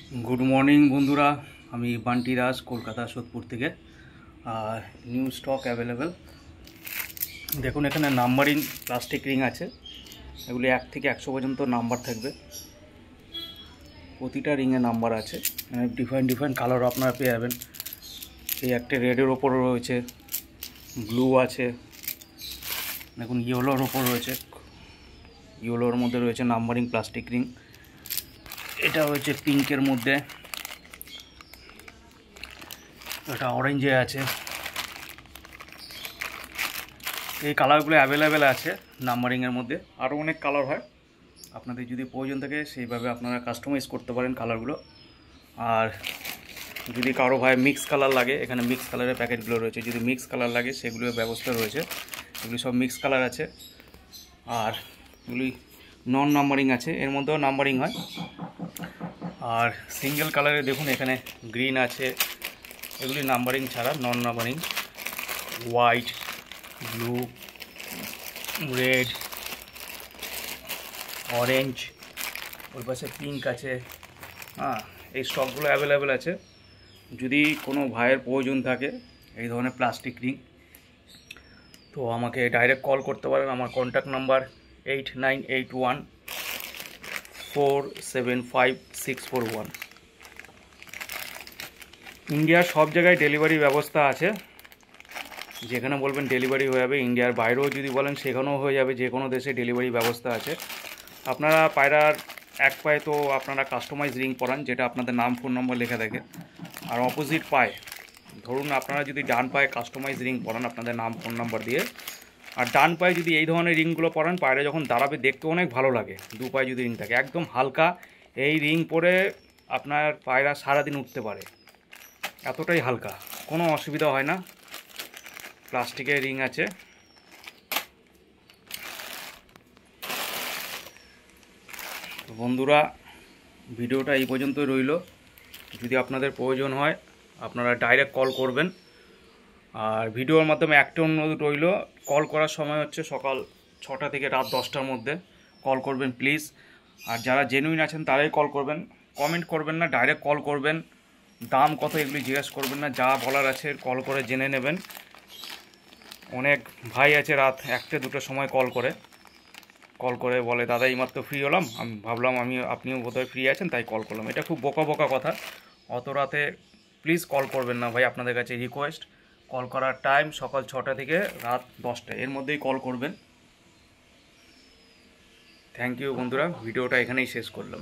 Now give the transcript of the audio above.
Good morning बंधुरा हमें बांटी दास कलकाता सोदपुर থেকে নিউ স্টক অ্যাভেলেবেল। দেখুন এখানে নাম্বারিং প্লাস্টিক রিং আছে, এগুলি 1 থেকে 100 পর্যন্ত নাম্বার থাকবে। প্রতিটা রিংয়ে নাম্বার আছে, ডিফারেন্ট কালার আপনারা পেয়ে যাবেন। এই একটা রেডের ওপর রয়েছে, ব্লু আছে, দেখুন ইয়েলোর ওপর রয়েছে, ইয়েলোর মধ্যে রয়েছে নাম্বারিং প্লাস্টিক রিং। এটা হচ্ছে পিঙ্কের মধ্যে, এটা অরেঞ্জে আছে। এই কালারগুলো অ্যাভেলেবেল আছে নাম্বারিংয়ের মধ্যে। আরও অনেক কালার হয়, আপনাদের যদি প্রয়োজন থাকে সেইভাবে আপনারা কাস্টমাইজ করতে পারেন কালারগুলো। আর যদি কারো ভাই মিক্স কালার লাগে, এখানে মিক্স কালারের প্যাকেটগুলো রয়েছে, যদি মিক্স কালার লাগে সেগুলোর ব্যবস্থা রয়েছে। এগুলি সব মিক্স কালার আছে। আর এগুলি নন নাম্বারিং আছে, এর মধ্যেও নাম্বারিং হয়। আর সিঙ্গেল কালারে দেখুন এখানে গ্রিন আছে, এগুলি নাম্বারিং ছাড়া non numbering. White, blue, red, orange, ওই পাশে পিঙ্ক আছে। এই স্টকগুলো অ্যাভেলেবেল আছে। যদি কোনো ভাইয়ের প্রয়োজন থাকে এই ধরনের প্লাস্টিক রিং, তো আমাকে ডাইরেক্ট কল করতে পারেন। আমার কন্ট্যাক্ট নাম্বার 8981475641। ইন্ডিয়ার সব জায়গায় ডেলিভারি ব্যবস্থা আছে, যেখানে বলবেন ডেলিভারি হয়ে যাবে। ইন্ডিয়ার বাইরেও যদি বলেন সেখানেও হয়ে যাবে, যে কোনো দেশে ডেলিভারি ব্যবস্থা আছে। আপনারা পায়রার এক পায়ে তো আপনারা কাস্টমাইজ রিং পরান, যেটা আপনাদের নাম ফোন নম্বর লেখা থাকে। আর অপোজিট পায়ে ধরুন আপনারা যদি ডান পায়ে কাস্টমাইজ রিং পরান আপনাদের নাম ফোন নাম্বার দিয়ে, আর ডান পায়ে যদি এই ধরনের রিংগুলো পরান, পায়রা যখন দাঁড়াবে দেখতে অনেক ভালো লাগে। দু পায়ে যদি রিং থাকে একদম হালকা, এই রিং পরে আপনার পায়রা সারাদিন উঠতে পারে, এতটাই হালকা, কোনো অসুবিধা হয় না। প্লাস্টিকের রিং আছে। তো বন্ধুরা, ভিডিওটা এই পর্যন্তই রইল। যদি আপনাদের প্রয়োজন হয় আপনারা ডাইরেক্ট কল করবেন। আর ভিডিওর মাধ্যমে একটা অনুরোধ রইল, কল করার সময় হচ্ছে সকাল 6টা থেকে রাত 10টার মধ্যে কল করবেন প্লিজ। আর যারা জেনুইন আছেন তারাই কল করবেন, কমেন্ট করবেন না, ডাইরেক্ট কল করবেন। দাম কত এগুলি জিজ্ঞেস করবেন না, যা বলার আছে কল করে জেনে নেবেন। অনেক ভাই আছে রাত 1টে 2টোর সময় কল করে বলে দাদা এইমাত্র ফ্রি হলাম। আমি ভাবলাম আপনিও বোধহয় ফ্রি আছেন তাই কল করলাম। এটা খুব বোকা কথা। অত রাতে প্লিজ কল করবেন না ভাই, আপনাদের কাছে রিকোয়েস্ট। কল করার টাইম সকাল 6টা থেকে রাত 10টা, এর মধ্যেই কল করবেন। থ্যাংক ইউ বন্ধুরা, ভিডিওটা এখানেই শেষ করলাম।